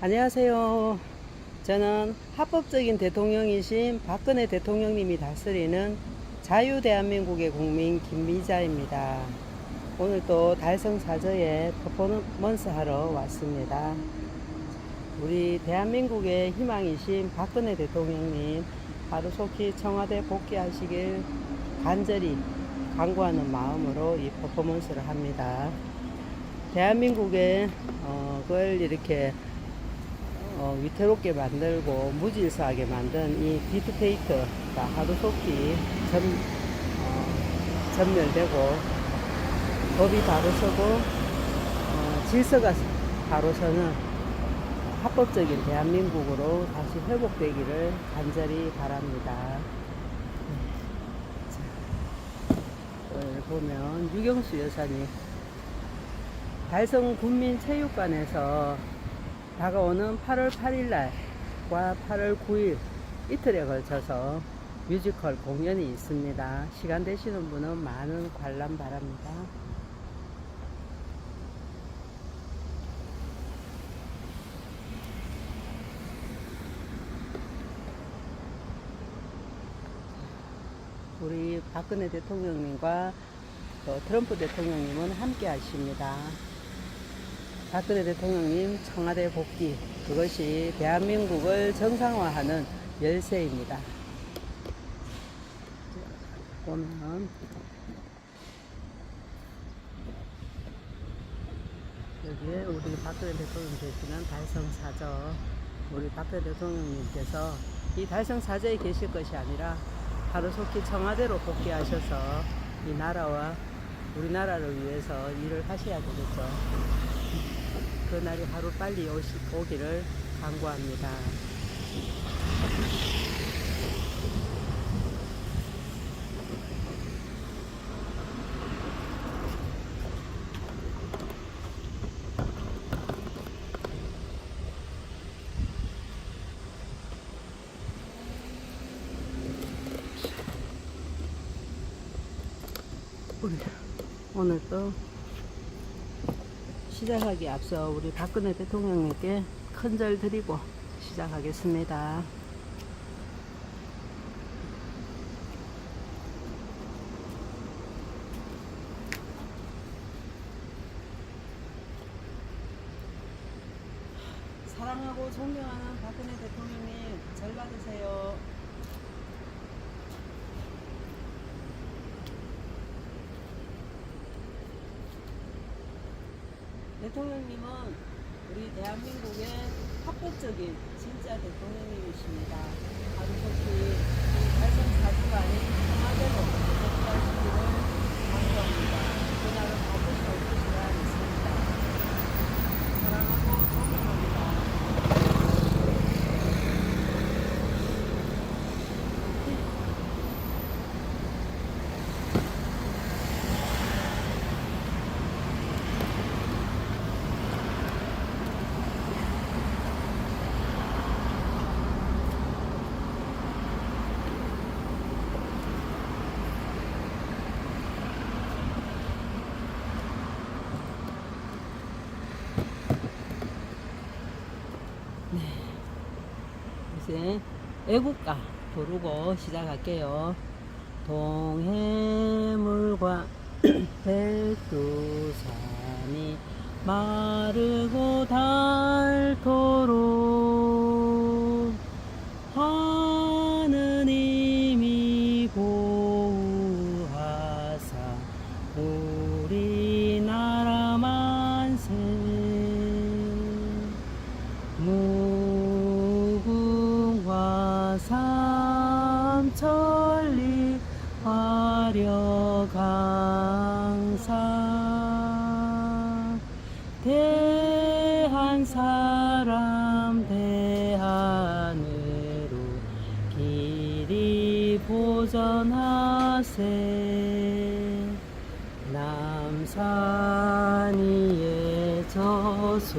안녕하세요. 저는 합법적인 대통령이신 박근혜 대통령님이 다스리는 자유대한민국의 국민 김미자입니다. 오늘 또 달성사저에 퍼포먼스 하러 왔습니다. 우리 대한민국의 희망이신 박근혜 대통령님 하루속히 청와대 복귀하시길 간절히 간구하는 마음으로 이 퍼포먼스를 합니다. 대한민국의 그걸 이렇게 위태롭게 만들고 무질서하게 만든 이 딥스테이트가 하루속히 전멸되고 법이 바로 서고 질서가 바로 서는 합법적인 대한민국으로 다시 회복되기를 간절히 바랍니다. 오늘 보면 유경수 여사님 달성 군민체육관에서 다가오는 8월 8일 날과 8월 9일 이틀에 걸쳐서 뮤지컬 공연이 있습니다. 시간 되시는 분은 많은 관람 바랍니다. 우리 박근혜 대통령님과 트럼프 대통령님은 함께 하십니다. 박근혜 대통령님 청와대 복귀, 그것이 대한민국을 정상화하는 열쇠입니다. 보면 여기에 우리 박근혜 대통령 계시는 달성사저, 우리 박근혜 대통령님께서 이 달성사저에 계실 것이 아니라 하루속히 청와대로 복귀하셔서 이 나라와 우리나라를 위해서 일을 하셔야 되겠죠. 그날이 하루 빨리 오기를 간구합니다. 오늘 또 시작하기 앞서 우리 박근혜 대통령님께 큰절 드리고 시작하겠습니다. 사랑하고 존경하는 박근혜 대통령님, 절 받으세요. 대통령님은 우리 대한민국의 합법적인 진짜 대통령님이십니다. 하루속히 달성 4주가 아닌 청와대로 복귀하시기를 간구합니다. 그날은 바꿀 수 없을 시간 있습니다. 사랑하고 존경합니다. 이제 애국가 부르고 시작할게요. 동해물과 백두산이 마르고 닳도록 하느님이 보호하사 우리나라 만세. 삼천리 화려강산 대한사람 대한으로 길이 보전하세. 남산 위에 저소나무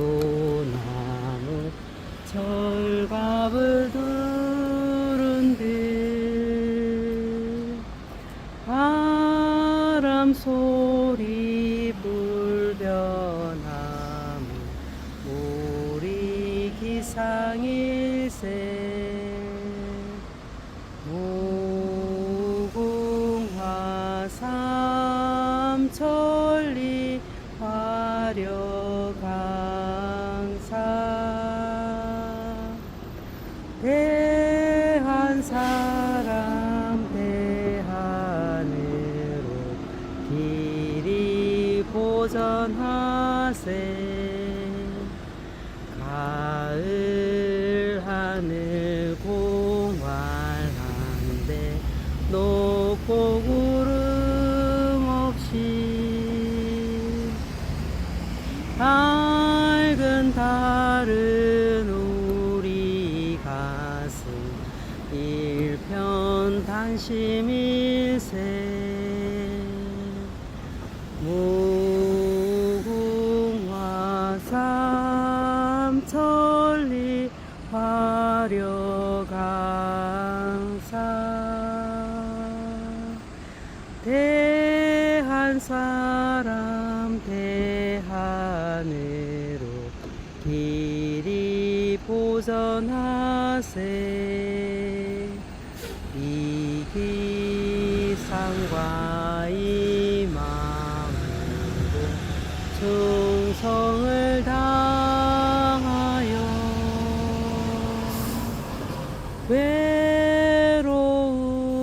철갑을 두른 듯 바람 소리 불변나무 우리 기상일세 무궁화 삼천리 화려강사 대한사람 대하늘로 길이 보전하세 가을 하늘 공활한데 높고 구름 없이 밝은 달은 우리 가슴 일편단심일세 무궁화 삼천리 화려강사 대한사람 대하늘로 길이 보전하세 이기상과 이마음으로 충성을 다하여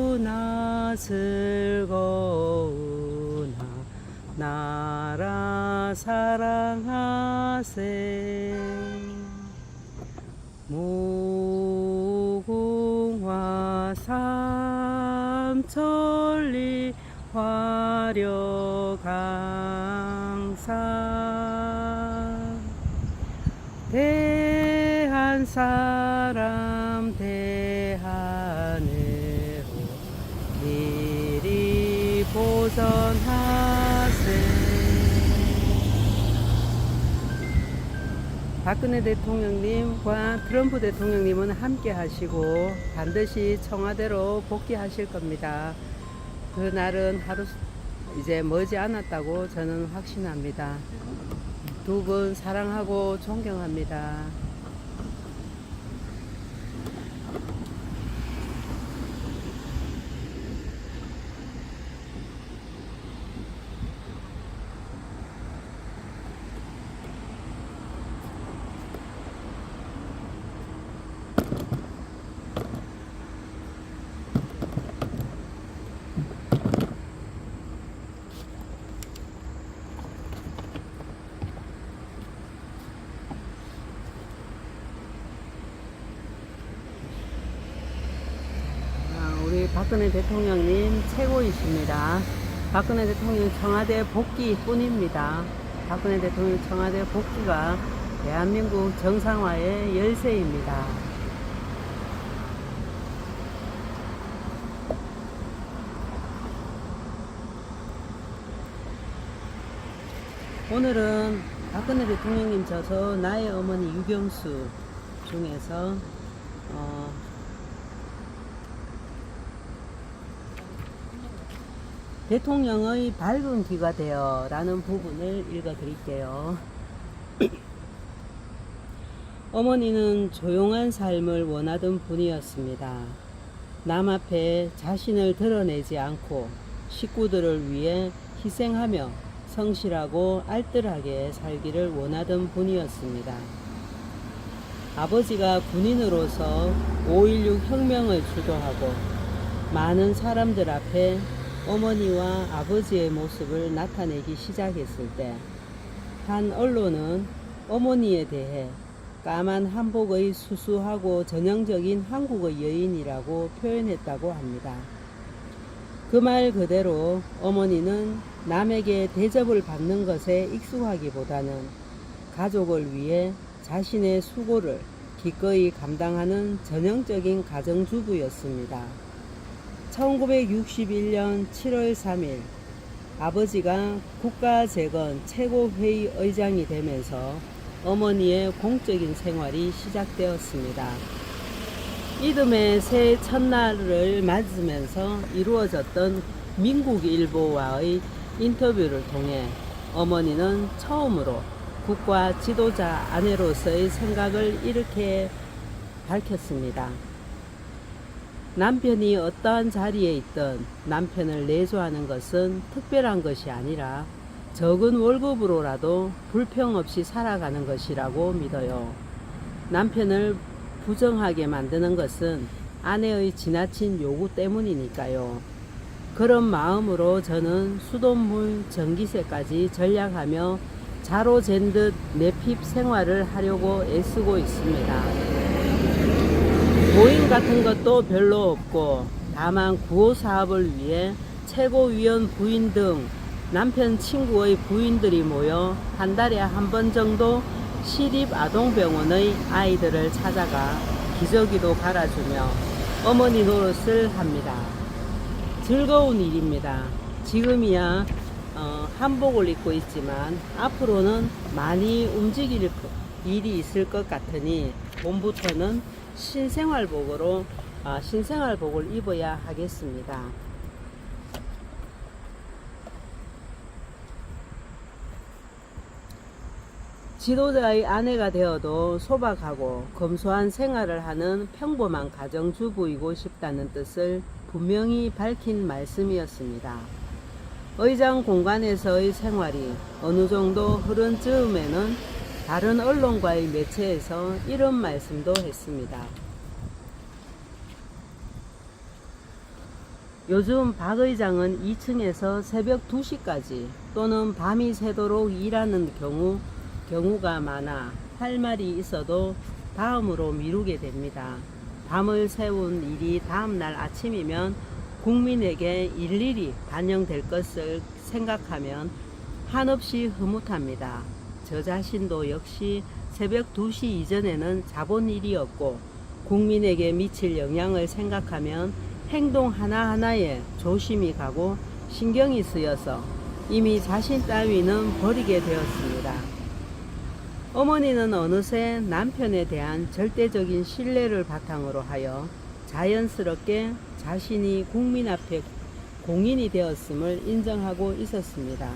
외로우나 즐거우나 나라 사랑하세 무궁화 삼천리 화려강사 대한사람 대하늘로 길이 보전하세 박근혜 대통령님과 트럼프 대통령님은 함께 하시고 반드시 청와대로 복귀하실 겁니다. 그날은 하루 이제 머지 않았다고 저는 확신합니다. 두 분 사랑하고 존경합니다. 우리 박근혜 대통령님 최고이십니다. 박근혜 대통령 청와대 복귀 뿐입니다. 박근혜 대통령 청와대 복귀가 대한민국 정상화의 열쇠입니다. 오늘은 박근혜 대통령님 저서 나의 어머니 유경수 중에서 대통령의 밝은 귀가 되어 라는 부분을 읽어 드릴게요. 어머니는 조용한 삶을 원하던 분이었습니다. 남 앞에 자신을 드러내지 않고 식구들을 위해 희생하며 성실하고 알뜰하게 살기를 원하던 분이었습니다. 아버지가 군인으로서 5.16 혁명을 주도하고 많은 사람들 앞에 어머니와 아버지의 모습을 나타내기 시작했을 때 한 언론은 어머니에 대해 까만 한복의 수수하고 전형적인 한국의 여인이라고 표현했다고 합니다. 그 말 그대로 어머니는 남에게 대접을 받는 것에 익숙하기보다는 가족을 위해 자신의 수고를 기꺼이 감당하는 전형적인 가정주부였습니다. 1961년 7월 3일 아버지가 국가재건 최고회의 의장이 되면서 어머니의 공적인 생활이 시작되었습니다. 이듬해 새해 첫날을 맞으면서 이루어졌던 민국일보와의 인터뷰를 통해 어머니는 처음으로 국가 지도자 아내로서의 생각을 이렇게 밝혔습니다. 남편이 어떠한 자리에 있든 남편을 내조하는 것은 특별한 것이 아니라 적은 월급으로라도 불평 없이 살아가는 것이라고 믿어요. 남편을 부정하게 만드는 것은 아내의 지나친 요구 때문이니까요. 그런 마음으로 저는 수돗물, 전기세까지 절약하며 자로 잰 듯 내핍 생활을 하려고 애쓰고 있습니다. 모임 같은 것도 별로 없고 다만 구호 사업을 위해 최고위원 부인 등 남편 친구의 부인들이 모여 한 달에 한 번 정도 시립아동병원의 아이들을 찾아가 기저귀도 갈아주며 어머니 노릇을 합니다. 즐거운 일입니다. 지금이야 한복을 입고 있지만 앞으로는 많이 움직일 일이 있을 것 같으니 봄부터는 신생활복을 입어야 하겠습니다. 지도자의 아내가 되어도 소박하고 검소한 생활을 하는 평범한 가정주부이고 싶다는 뜻을 분명히 밝힌 말씀이었습니다. 의장 공간에서의 생활이 어느 정도 흐른 즈음에는 다른 언론과의 매체에서 이런 말씀도 했습니다. 요즘 박 의장은 2층에서 새벽 2시까지 또는 밤이 새도록 일하는 경우가 많아 할 말이 있어도 다음으로 미루게 됩니다. 밤을 새운 일이 다음날 아침이면 국민에게 일일이 반영될 것을 생각하면 한없이 흐뭇합니다. 저 자신도 역시 새벽 2시 이전에는 자본 일이었고 국민에게 미칠 영향을 생각하면 행동 하나하나에 조심이 가고 신경이 쓰여서 이미 자신 따위는 버리게 되었습니다. 어머니는 어느새 남편에 대한 절대적인 신뢰를 바탕으로 하여 자연스럽게 자신이 국민 앞에 공인이 되었음을 인정하고 있었습니다.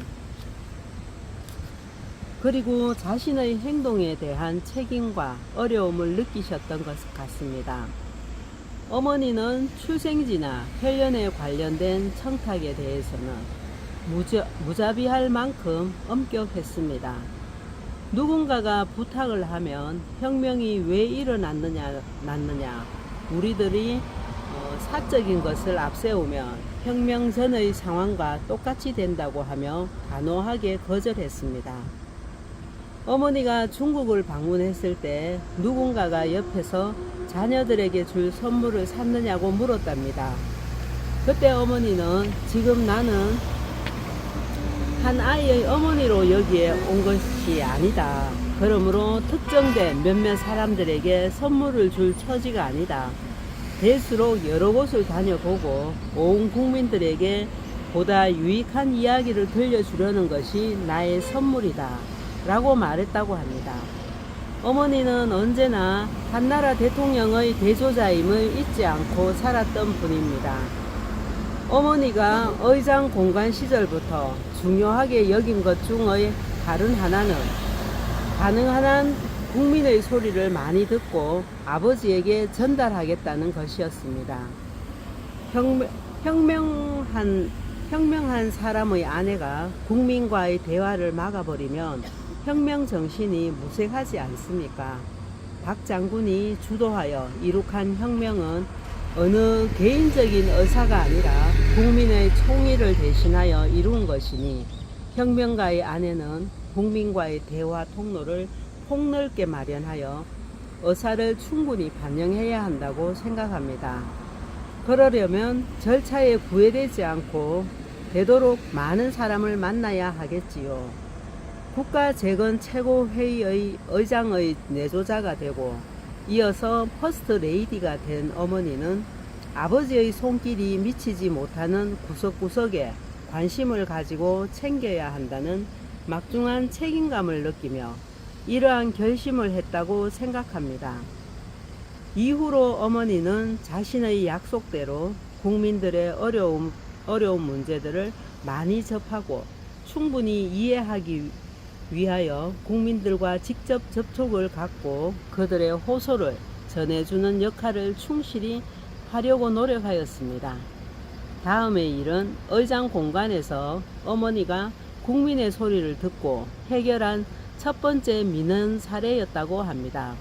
그리고 자신의 행동에 대한 책임과 어려움을 느끼셨던 것 같습니다. 어머니는 출생지나 혈연에 관련된 청탁에 대해서는 무자비할 만큼 엄격했습니다. 누군가가 부탁을 하면 혁명이 왜 일어났느냐, 우리들이 사적인 것을 앞세우면 혁명 전의 상황과 똑같이 된다고 하며 단호하게 거절했습니다. 어머니가 중국을 방문했을 때 누군가가 옆에서 자녀들에게 줄 선물을 샀느냐고 물었답니다. 그때 어머니는 지금 나는 한 아이의 어머니로 여기에 온 것이 아니다. 그러므로 특정된 몇몇 사람들에게 선물을 줄 처지가 아니다. 될수록 여러 곳을 다녀보고 온 국민들에게 보다 유익한 이야기를 들려주려는 것이 나의 선물이다. 라고 말했다고 합니다. 어머니는 언제나 한나라 대통령의 대조자임을 잊지 않고 살았던 분입니다. 어머니가 의장 공관 시절부터 중요하게 여긴 것 중의 다른 하나는 가능한 한 국민의 소리를 많이 듣고 아버지에게 전달하겠다는 것이었습니다. 혁명한 사람의 아내가 국민과의 대화를 막아버리면 혁명 정신이 무색하지 않습니까? 박 장군이 주도하여 이룩한 혁명은 어느 개인적인 의사가 아니라 국민의 총의를 대신하여 이룬 것이니 혁명가의 아내는 국민과의 대화 통로를 폭넓게 마련하여 의사를 충분히 반영해야 한다고 생각합니다. 그러려면 절차에 구애되지 않고 되도록 많은 사람을 만나야 하겠지요. 국가재건 최고회의의 의장의 내조자가 되고 이어서 퍼스트 레이디가 된 어머니는 아버지의 손길이 미치지 못하는 구석구석에 관심을 가지고 챙겨야 한다는 막중한 책임감을 느끼며 이러한 결심을 했다고 생각합니다. 이후로 어머니는 자신의 약속대로 국민들의 어려운 문제들을 많이 접하고 충분히 이해하기 위하여 국민들과 직접 접촉을 갖고 그들의 호소를 전해주는 역할을 충실히 하려고 노력하였습니다. 다음의 일은 의장 공간에서 어머니가 국민의 소리를 듣고 해결한 첫 번째 민원 사례였다고 합니다.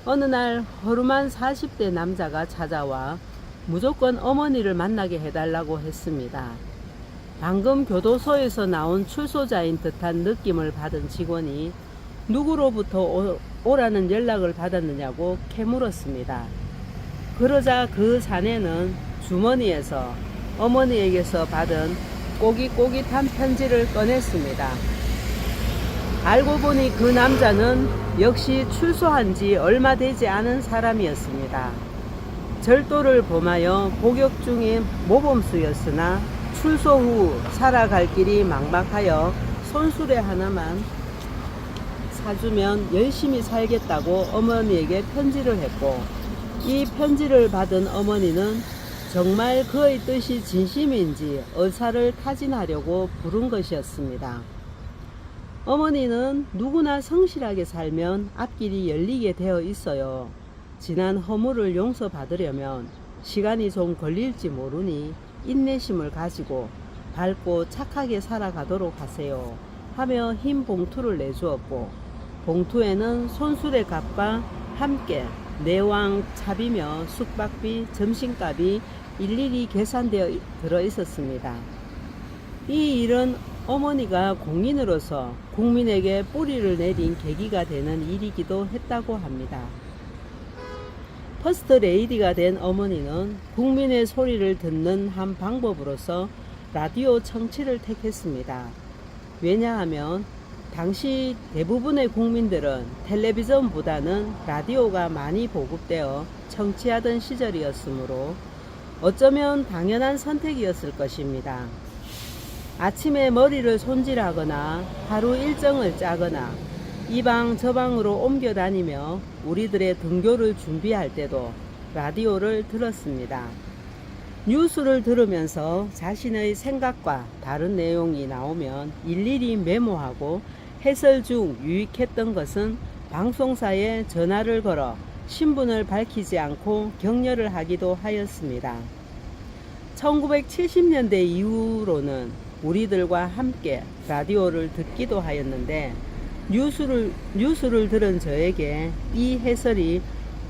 어느 날 허름한 40대 남자가 찾아와 무조건 어머니를 만나게 해달라고 했습니다. 방금 교도소에서 나온 출소자인 듯한 느낌을 받은 직원이 누구로부터 오라는 연락을 받았느냐고 캐물었습니다. 그러자 그 사내는 주머니에서 어머니에게서 받은 꼬깃꼬깃한 편지를 꺼냈습니다. 알고 보니 그 남자는 역시 출소한 지 얼마 되지 않은 사람이었습니다. 절도를 범하여 복역 중인 모범수였으나 출소 후 살아갈 길이 막막하여 손수레 하나만 사주면 열심히 살겠다고 어머니에게 편지를 했고, 이 편지를 받은 어머니는 정말 그의 뜻이 진심인지 의사를 타진하려고 부른 것이었습니다. 어머니는 누구나 성실하게 살면 앞길이 열리게 되어 있어요. 지난 허물을 용서받으려면 시간이 좀 걸릴지 모르니 인내심을 가지고 밝고 착하게 살아가도록 하세요 하며 흰 봉투를 내주었고, 봉투에는 손수레 값과 함께 내왕 차비며 숙박비, 점심값이 일일이 계산되어 들어 있었습니다. 이 일은 어머니가 공인으로서 국민에게 뿌리를 내린 계기가 되는 일이기도 했다고 합니다. 퍼스트 레이디가 된 어머니는 국민의 소리를 듣는 한 방법으로서 라디오 청취를 택했습니다. 왜냐하면 당시 대부분의 국민들은 텔레비전보다는 라디오가 많이 보급되어 청취하던 시절이었으므로 어쩌면 당연한 선택이었을 것입니다. 아침에 머리를 손질하거나 하루 일정을 짜거나 이 방 저 방으로 옮겨 다니며 우리들의 등교를 준비할 때도 라디오를 들었습니다. 뉴스를 들으면서 자신의 생각과 다른 내용이 나오면 일일이 메모하고 해설 중 유익했던 것은 방송사에 전화를 걸어 신분을 밝히지 않고 격려를 하기도 하였습니다. 1970년대 이후로는 우리들과 함께 라디오를 듣기도 하였는데, 뉴스를 들은 저에게 이 해설이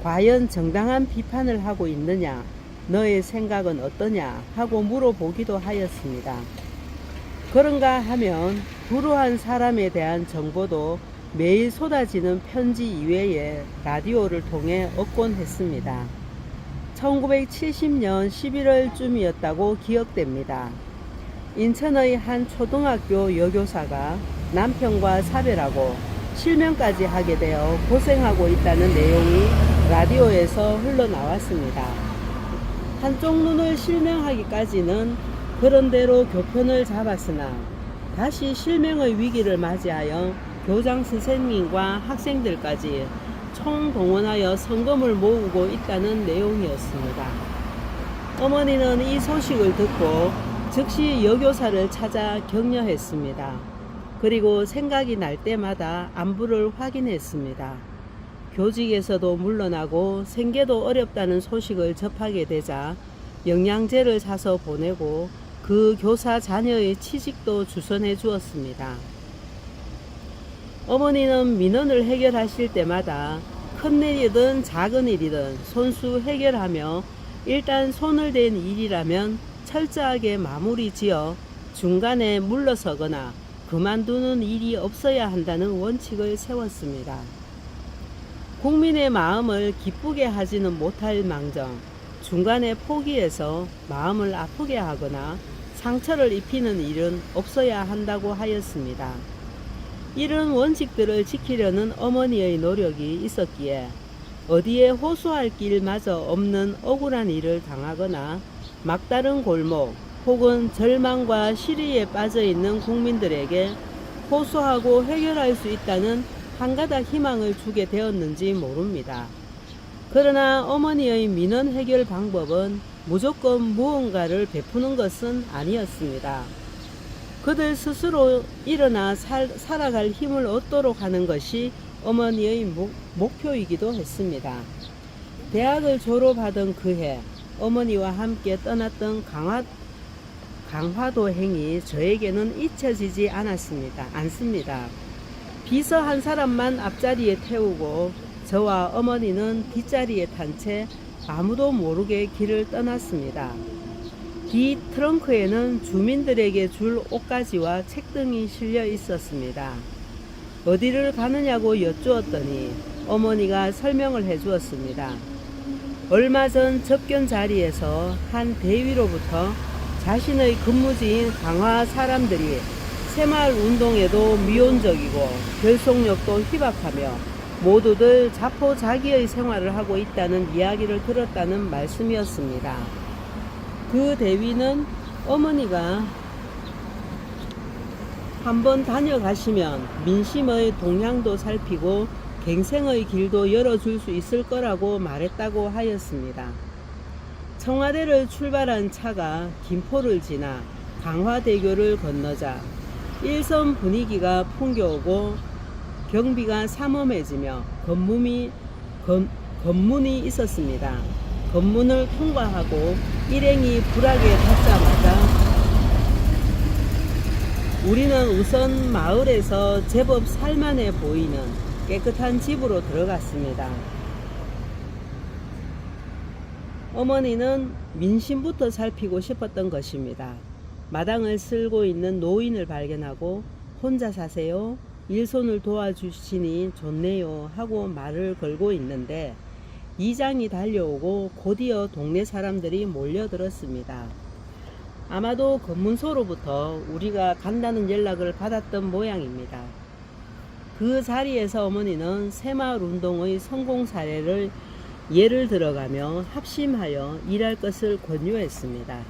과연 정당한 비판을 하고 있느냐, 너의 생각은 어떠냐 하고 물어보기도 하였습니다. 그런가 하면 불우한 사람에 대한 정보도 매일 쏟아지는 편지 이외에 라디오를 통해 얻곤 했습니다. 1970년 11월쯤이었다고 기억됩니다. 인천의 한 초등학교 여교사가 남편과 사별하고 실명까지 하게 되어 고생하고 있다는 내용이 라디오에서 흘러나왔습니다. 한쪽 눈을 실명하기까지는 그런대로 교편을 잡았으나 다시 실명의 위기를 맞이하여 교장 선생님과 학생들까지 총동원하여 성금을 모으고 있다는 내용이었습니다. 어머니는 이 소식을 듣고 즉시 여교사를 찾아 격려했습니다. 그리고 생각이 날 때마다 안부를 확인했습니다. 교직에서도 물러나고 생계도 어렵다는 소식을 접하게 되자 영양제를 사서 보내고 그 교사 자녀의 취직도 주선해 주었습니다. 어머니는 민원을 해결하실 때마다 큰 일이든 작은 일이든 손수 해결하며 일단 손을 댄 일이라면 철저하게 마무리 지어 중간에 물러서거나 그만두는 일이 없어야 한다는 원칙을 세웠습니다. 국민의 마음을 기쁘게 하지는 못할 망정 중간에 포기해서 마음을 아프게 하거나 상처를 입히는 일은 없어야 한다고 하였습니다. 이런 원칙들을 지키려는 어머니의 노력이 있었기에 어디에 호소할 길마저 없는 억울한 일을 당하거나 막다른 골목 혹은 절망과 시리에 빠져 있는 국민들에게 호소하고 해결할 수 있다는 한 가닥 희망을 주게 되었는지 모릅니다. 그러나 어머니의 민원 해결 방법은 무조건 무언가를 베푸는 것은 아니었습니다. 그들 스스로 일어나 살아갈 힘을 얻도록 하는 것이 어머니의 목표이기도 했습니다. 대학을 졸업하던 그해 어머니와 함께 떠났던 강화도행이 저에게는 잊혀지지 않습니다. 비서 한 사람만 앞자리에 태우고 저와 어머니는 뒷자리에 탄 채 아무도 모르게 길을 떠났습니다. 뒤 트렁크에는 주민들에게 줄 옷가지와 책 등이 실려 있었습니다. 어디를 가느냐고 여쭈었더니 어머니가 설명을 해주었습니다. 얼마 전 접견 자리에서 한 대위로부터 자신의 근무지인 강화 사람들이 새마을 운동에도 미온적이고 결속력도 희박하며 모두들 자포자기의 생활을 하고 있다는 이야기를 들었다는 말씀이었습니다. 그 대위는 어머니가 한번 다녀가시면 민심의 동향도 살피고 갱생의 길도 열어줄 수 있을 거라고 말했다고 하였습니다. 청와대를 출발한 차가 김포를 지나 강화대교를 건너자 일선 분위기가 풍겨오고 경비가 삼엄해지며 검문이 있었습니다. 검문을 통과하고 일행이 불악에 닿자마자 우리는 우선 마을에서 제법 살만해 보이는 깨끗한 집으로 들어갔습니다. 어머니는 민심부터 살피고 싶었던 것입니다. 마당을 쓸고 있는 노인을 발견하고 혼자 사세요? 일손을 도와주시니 좋네요 하고 말을 걸고 있는데 이장이 달려오고 곧이어 동네 사람들이 몰려들었습니다. 아마도 검문소로부터 우리가 간다는 연락을 받았던 모양입니다. 그 자리에서 어머니는 새마을 운동의 성공 사례를 예를 들어가며 합심하여 일할 것을 권유했습니다.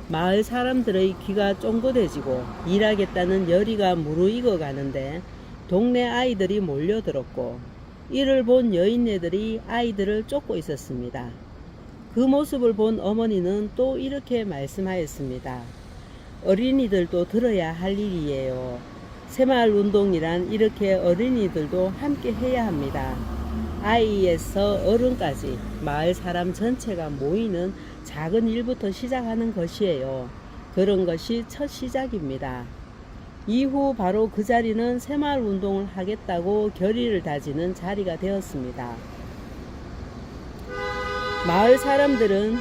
마을 사람들의 귀가 쫑긋해지고 일하겠다는 열의가 무르익어 가는데 동네 아이들이 몰려들었고 이를 본 여인네들이 아이들을 쫓고 있었습니다. 그 모습을 본 어머니는 또 이렇게 말씀하였습니다. 어린이들도 들어야 할 일이에요. 새마을 운동이란 이렇게 어린이들도 함께 해야 합니다. 아이에서 어른까지 마을 사람 전체가 모이는 작은 일부터 시작하는 것이에요. 그런 것이 첫 시작입니다. 이후 바로 그 자리는 새마을 운동을 하겠다고 결의를 다지는 자리가 되었습니다. 마을 사람들은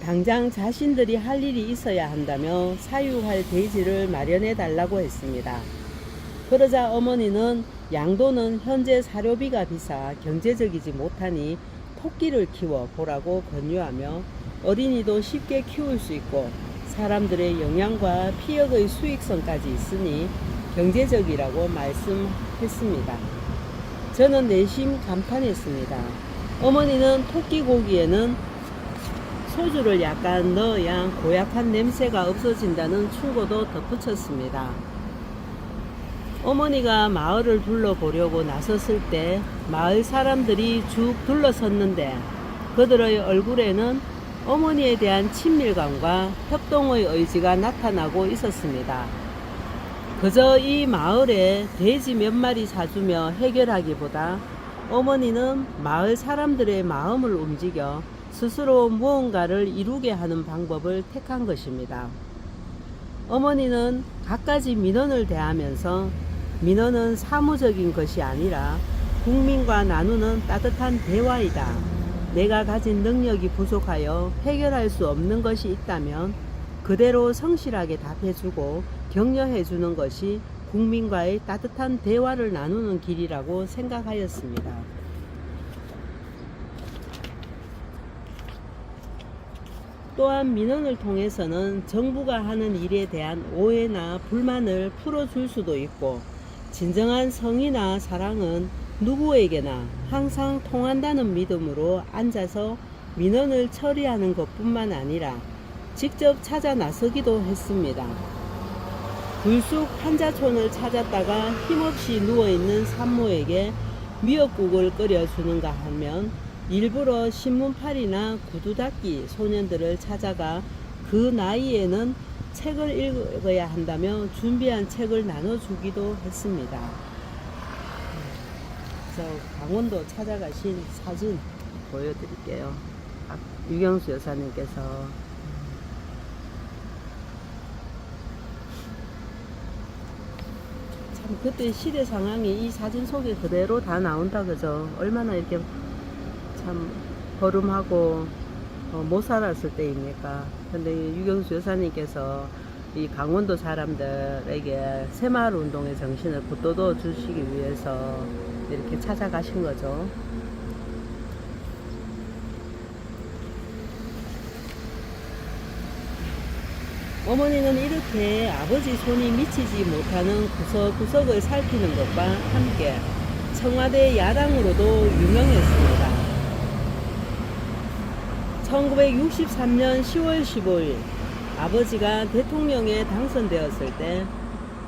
당장 자신들이 할 일이 있어야 한다며 사유할 대지를 마련해 달라고 했습니다. 그러자 어머니는 양도는 현재 사료비가 비싸 경제적이지 못하니 토끼를 키워 보라고 권유하며 어린이도 쉽게 키울 수 있고 사람들의 영양과 피역의 수익성까지 있으니 경제적이라고 말씀했습니다. 저는 내심 감탄했습니다. 어머니는 토끼 고기에는 소주를 약간 넣어야 고약한 냄새가 없어진다는 충고도 덧붙였습니다. 어머니가 마을을 둘러보려고 나섰을 때 마을 사람들이 쭉 둘러섰는데 그들의 얼굴에는 어머니에 대한 친밀감과 협동의 의지가 나타나고 있었습니다. 그저 이 마을에 돼지 몇 마리 사주며 해결하기보다 어머니는 마을 사람들의 마음을 움직여 스스로 무언가를 이루게 하는 방법을 택한 것입니다. 어머니는 갖가지 민원을 대하면서 민원은 사무적인 것이 아니라 국민과 나누는 따뜻한 대화이다. 내가 가진 능력이 부족하여 해결할 수 없는 것이 있다면 그대로 성실하게 답해주고 격려해주는 것이 국민과의 따뜻한 대화를 나누는 길이라고 생각하였습니다. 또한 민원을 통해서는 정부가 하는 일에 대한 오해나 불만을 풀어줄 수도 있고 진정한 성의나 사랑은 누구에게나 항상 통한다는 믿음으로 앉아서 민원을 처리하는 것뿐만 아니라 직접 찾아 나서기도 했습니다. 불쑥 한자촌을 찾았다가 힘없이 누워있는 산모에게 미역국을 끓여주는가 하면 일부러 신문팔이나 구두 닦기 소년들을 찾아가 그 나이에는 책을 읽어야 한다며 준비한 책을 나눠주기도 했습니다. 그래서 강원도 찾아가신 사진 보여드릴게요. 유경수 여사님께서 참 그때 시대 상황이 이 사진 속에 그대로 다 나온다 그죠. 얼마나 이렇게 참 허름하고 못 살았을 때입니까. 근데 유경수 여사님께서 이 강원도 사람들에게 새마을 운동의 정신을 붙돋워 주시기 위해서 이렇게 찾아가신 거죠. 어머니는 이렇게 아버지 손이 미치지 못하는 구석구석을 살피는 것과 함께 청와대 야당으로도 유명했습니다. 1963년 10월 15일 아버지가 대통령에 당선되었을 때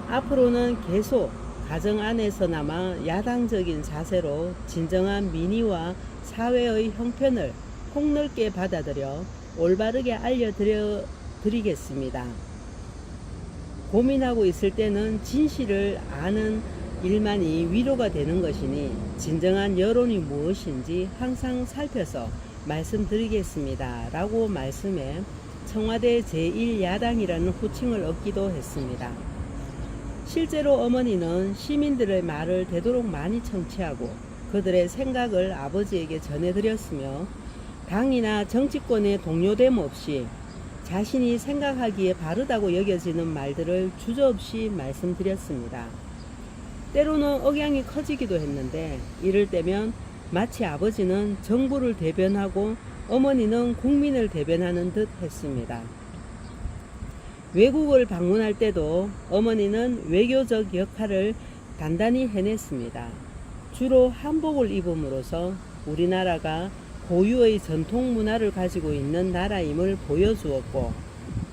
앞으로는 계속 가정 안에서나마 야당적인 자세로 진정한 민의와 사회의 형편을 폭넓게 받아들여 올바르게 알려드리겠습니다. 고민하고 있을 때는 진실을 아는 일만이 위로가 되는 것이니 진정한 여론이 무엇인지 항상 살펴서 말씀드리겠습니다. 라고 말씀해 청와대 제1야당이라는 호칭을 얻기도 했습니다. 실제로 어머니는 시민들의 말을 되도록 많이 청취하고 그들의 생각을 아버지에게 전해드렸으며 당이나 정치권의 동요됨 없이 자신이 생각하기에 바르다고 여겨지는 말들을 주저없이 말씀드렸습니다. 때로는 억양이 커지기도 했는데 이럴 때면 마치 아버지는 정부를 대변하고 어머니는 국민을 대변하는 듯 했습니다. 외국을 방문할 때도 어머니는 외교적 역할을 단단히 해냈습니다. 주로 한복을 입음으로써 우리나라가 고유의 전통 문화를 가지고 있는 나라임을 보여주었고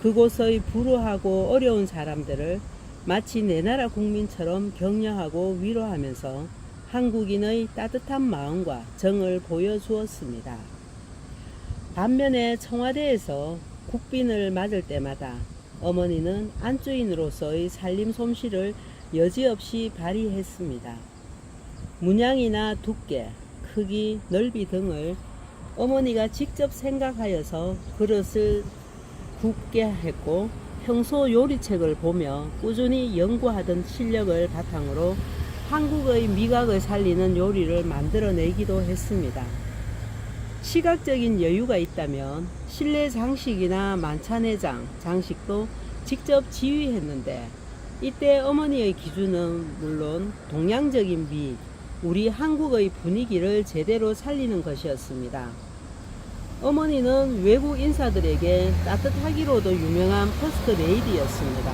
그곳의 불우하고 어려운 사람들을 마치 내 나라 국민처럼 격려하고 위로하면서 한국인의 따뜻한 마음과 정을 보여주었습니다. 반면에 청와대에서 국빈을 맞을 때마다 어머니는 안주인으로서의 살림 솜씨를 여지없이 발휘했습니다. 문양이나 두께, 크기, 넓이 등을 어머니가 직접 생각하여서 그릇을 굽게 했고 평소 요리책을 보며 꾸준히 연구하던 실력을 바탕으로 한국의 미각을 살리는 요리를 만들어내기도 했습니다. 시각적인 여유가 있다면 실내 장식이나 만찬회장 장식도 직접 지휘했는데 이때 어머니의 기준은 물론 동양적인 미, 우리 한국의 분위기를 제대로 살리는 것이었습니다. 어머니는 외국 인사들에게 따뜻하기로도 유명한 퍼스트 레이디였습니다.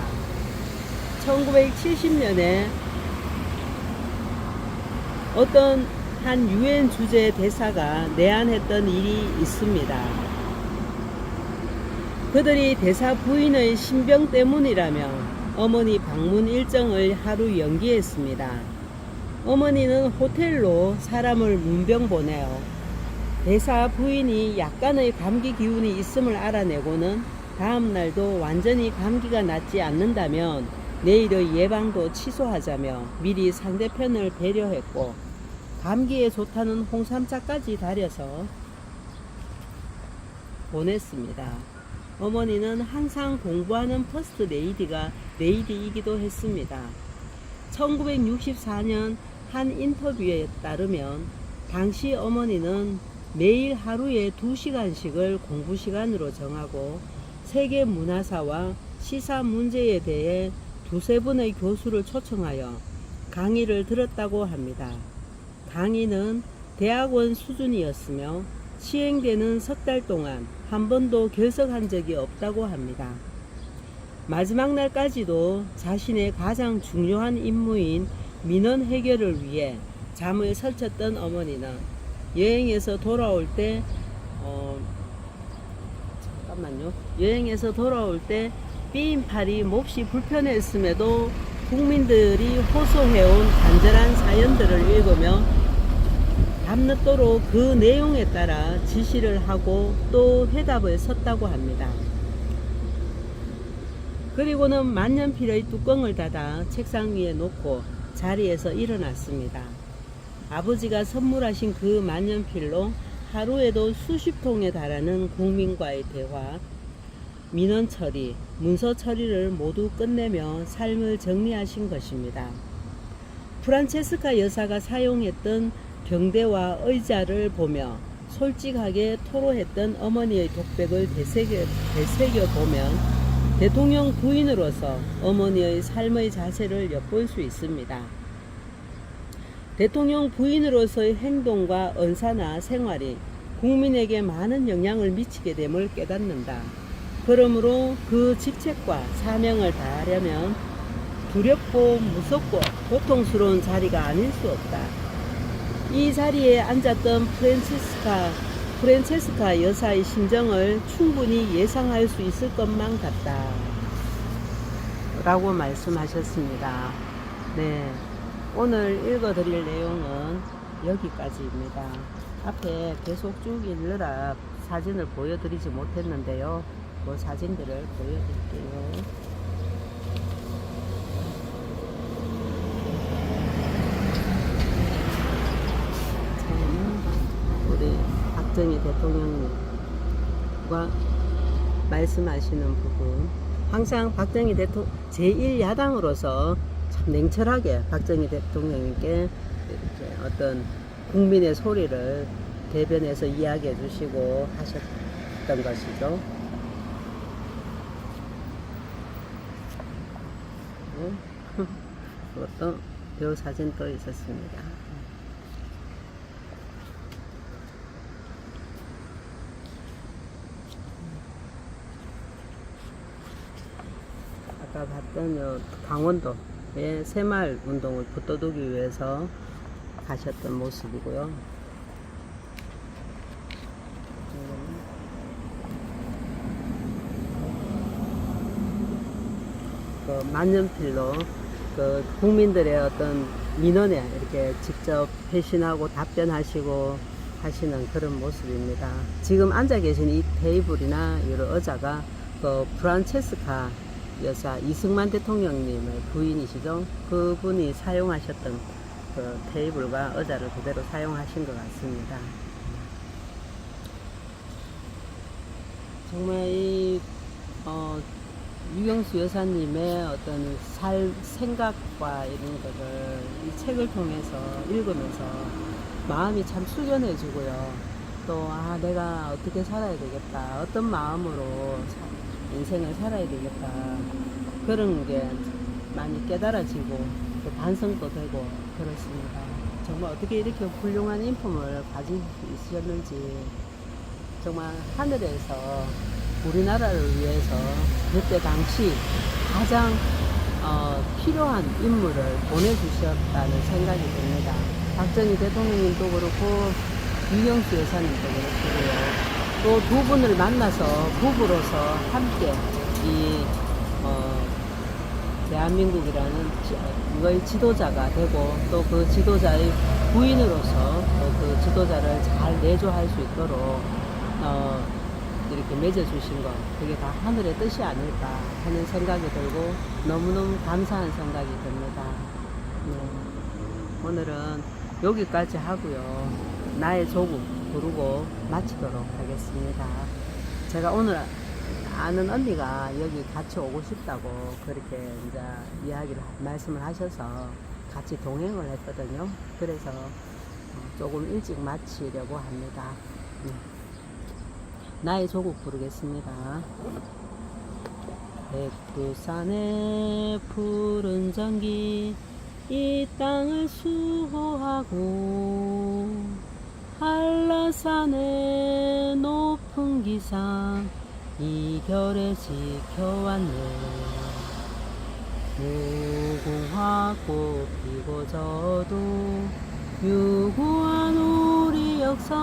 1970년에 어떤 한 유엔 주재 대사가 내한했던 일이 있습니다. 그들이 대사 부인의 신병 때문이라며 어머니 방문 일정을 하루 연기했습니다. 어머니는 호텔로 사람을 문병 보내어 대사 부인이 약간의 감기 기운이 있음을 알아내고는 다음 날도 완전히 감기가 낫지 않는다면 내일의 예방도 취소하자며 미리 상대편을 배려했고 감기에 좋다는 홍삼차까지 달여서 보냈습니다. 어머니는 항상 공부하는 퍼스트 레이디이기도 했습니다. 1964년 한 인터뷰에 따르면 당시 어머니는 매일 하루에 2시간씩을 공부 시간으로 정하고 세계 문화사와 시사 문제에 대해 2-3분의 교수를 초청하여 강의를 들었다고 합니다. 강의는 대학원 수준이었으며 시행되는 석 달 동안 한 번도 결석한 적이 없다고 합니다. 마지막 날까지도 자신의 가장 중요한 임무인 민원 해결을 위해 잠을 설쳤던 어머니는 여행에서 돌아올 때 여행에서 돌아올 때 삐인팔이 몹시 불편했음에도 국민들이 호소해온 간절한 사연들을 읽으며 밤늦도록 그 내용에 따라 지시를 하고 또 회답을 섰다고 합니다. 그리고는 만년필의 뚜껑을 닫아 책상 위에 놓고 자리에서 일어났습니다. 아버지가 선물하신 그 만년필로 하루에도 수십 통에 달하는 국민과의 대화, 민원 처리, 문서 처리를 모두 끝내며 삶을 정리하신 것입니다. 프란체스카 여사가 사용했던 병대와 의자를 보며 솔직하게 토로했던 어머니의 독백을 되새겨 보면 대통령 부인으로서 어머니의 삶의 자세를 엿볼 수 있습니다. 대통령 부인으로서의 행동과 언사나 생활이 국민에게 많은 영향을 미치게 됨을 깨닫는다. 그러므로 그 직책과 사명을 다하려면 두렵고 무섭고 고통스러운 자리가 아닐 수 없다. 이 자리에 앉았던 프란체스카 여사의 심정을 충분히 예상할 수 있을 것만 같다. 라고 말씀하셨습니다. 네. 오늘 읽어드릴 내용은 여기까지입니다. 앞에 계속 쭉 읽느라 사진을 보여드리지 못했는데요. 그 사진들을 보여드릴게요. 우리 박정희 대통령님과 말씀하시는 부분, 항상 박정희 대통령 제1야당으로서 참 냉철하게 박정희 대통령님께 이렇게 어떤 국민의 소리를 대변해서 이야기해 주시고 하셨던 것이죠. 그것도 이 사진 또 있었습니다. 아까 봤던 강원도의 새마을 운동을 붙들기 위해서 가셨던 모습이고요. 그 만년필로 그 국민들의 어떤 민원에 이렇게 직접 회신하고 답변하시고 하시는 그런 모습입니다. 지금 앉아 계신 이 테이블이나 여러 의자가 그 프란체스카 여사 이승만 대통령님의 부인이시죠. 그분이 사용하셨던 그 테이블과 의자를 그대로 사용하신 것 같습니다. 정말 이 유경수 여사님의 어떤 생각과 이런 것을 이 책을 통해서 읽으면서 마음이 참 숙연해지고요. 또 내가 어떻게 살아야 되겠다, 어떤 마음으로 인생을 살아야 되겠다, 그런 게 많이 깨달아지고 또 반성도 되고 그렇습니다. 정말 어떻게 이렇게 훌륭한 인품을 가지고 있으셨는지, 정말 하늘에서 우리나라를 위해서 그때 당시 가장 필요한 인물을 보내주셨다는 생각이 듭니다. 박정희 대통령님도 그렇고 유경수 여사님도 그렇고요. 또 두 분을 만나서 부부로서 함께 이 대한민국이라는 이거의 지도자가 되고 또 그 지도자의 부인으로서 또 그 지도자를 잘 내조할 수 있도록 이렇게 맺어주신 것, 그게 다 하늘의 뜻이 아닐까 하는 생각이 들고 너무너무 감사한 생각이 듭니다. 네. 오늘은 여기까지 하고요. 나의 조국 부르고 마치도록 하겠습니다. 제가 오늘 아는 언니가 여기 같이 오고 싶다고 그렇게 이제 말씀을 하셔서 같이 동행을 했거든요. 그래서 조금 일찍 마치려고 합니다. 나의 조국 부르겠습니다. 백두산의 푸른 전기 이 땅을 수호하고 한라산의 높은 기상 이 결에 지켜왔네. 무궁화 꽃 피고 져도 유구한 우리 역사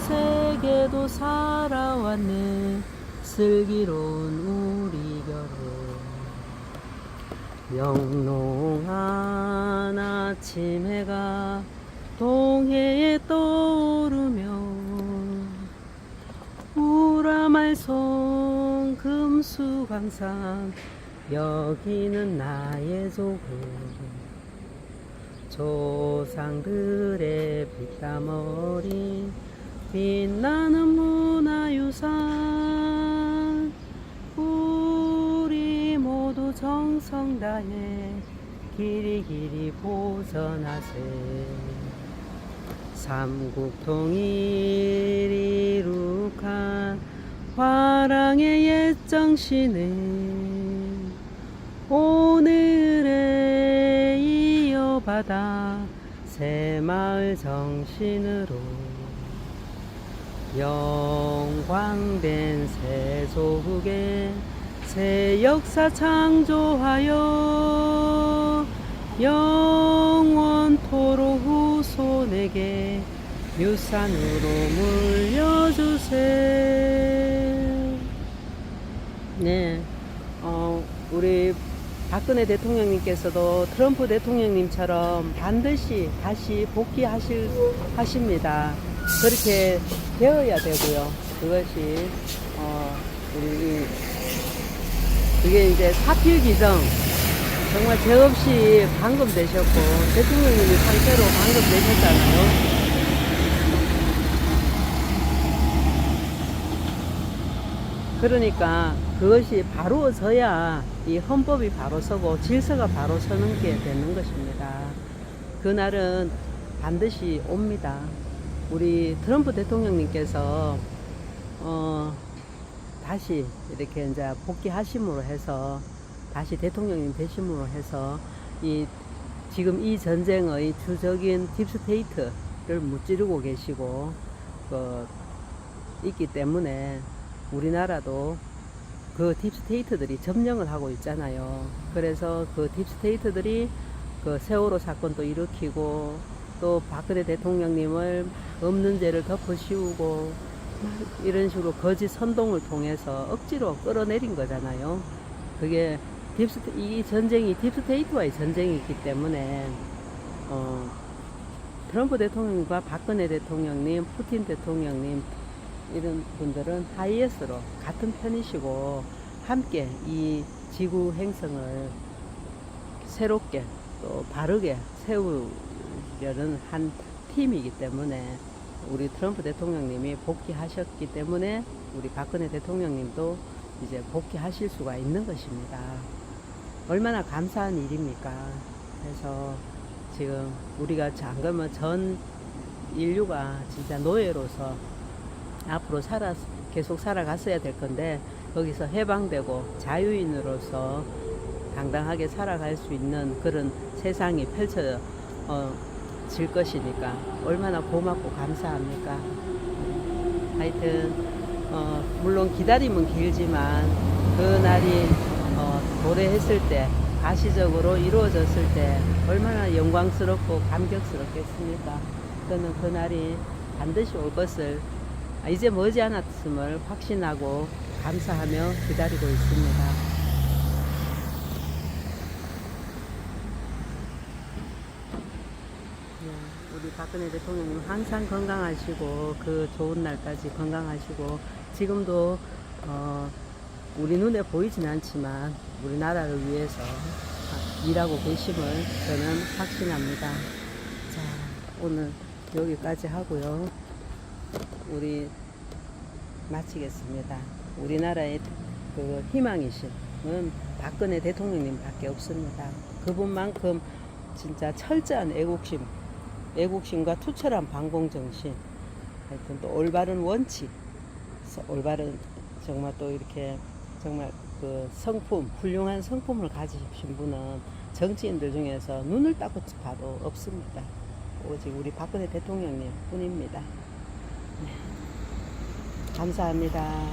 구세계도 살아왔네. 슬기로운 우리 결에 영롱한 아침 해가 동해에 떠오르며 우라말 속 수강산 여기는 나의 조국 조상들의 피땀 어린 빛나는 문화유산 우리 모두 정성 다해 길이 길이 보전하세 삼국통일 이룩한 화랑의 옛 정신을 오늘에 이어받아 새마을 정신으로 영광된 새 조국의 새 역사 창조하여 영원토록 후손에게 유산으로 물려주세. 네, 우리 박근혜 대통령님께서도 트럼프 대통령님처럼 반드시 다시 복귀하십니다. 그렇게 되어야 되고요. 그것이 그게 이제 사필귀정 정말 죄 없이 방금되셨고 대통령님이 상태로 방금되셨잖아요. 그러니까 그것이 바로 서야 이 헌법이 바로 서고 질서가 바로 서는 게 되는 것입니다. 그날은 반드시 옵니다. 우리 트럼프 대통령님께서 다시 이렇게 이제 복귀하심으로 해서 다시 대통령님 되심으로 해서 지금 이 전쟁의 주적인 딥스테이트를 무찌르고 계시고 있기 때문에 우리나라도 그 딥스테이트들이 점령을 하고 있잖아요. 그래서 그 딥스테이트들이 그 세월호 사건도 일으키고 또 박근혜 대통령님을 없는 죄를 덮어씌우고 이런 식으로 거짓 선동을 통해서 억지로 끌어내린 거잖아요. 그게 이 전쟁이 딥스테이트와의 전쟁이기 때문에 트럼프 대통령과 박근혜 대통령님, 푸틴 대통령님 이런 분들은 하이에스로 같은 편이시고 함께 이 지구 행성을 새롭게 또 바르게 세우려는 한 팀이기 때문에 우리 트럼프 대통령님이 복귀하셨기 때문에 우리 박근혜 대통령님도 이제 복귀하실 수가 있는 것입니다. 얼마나 감사한 일입니까? 그래서 지금 우리가 잠깐만 전 인류가 진짜 노예로서 앞으로 계속 살아갔어야 될 건데 거기서 해방되고 자유인으로서 당당하게 살아갈 수 있는 그런 세상이 펼쳐질 것이니까 얼마나 고맙고 감사합니까? 하여튼 물론 기다림은 길지만 그날이 도래했을 때 가시적으로 이루어졌을 때 얼마나 영광스럽고 감격스럽겠습니까? 저는 그날이 반드시 올 것을 이제 머지않았음을 확신하고 감사하며 기다리고 있습니다. 우리 박근혜 대통령님 항상 건강하시고 그 좋은 날까지 건강하시고 지금도 우리 눈에 보이진 않지만 우리나라를 위해서 일하고 계심을 저는 확신합니다. 자, 오늘 여기까지 하고요. 우리 마치겠습니다. 우리나라의 그 희망이신 박근혜 대통령님밖에 없습니다. 그분만큼 진짜 철저한 애국심과 투철한 방공정신, 하여튼 또 올바른 원칙, 올바른 정말 또 이렇게 정말 그 훌륭한 성품을 가지신 분은 정치인들 중에서 눈을 딱 봐도 없습니다. 오직 우리 박근혜 대통령님 뿐입니다. 네. 감사합니다.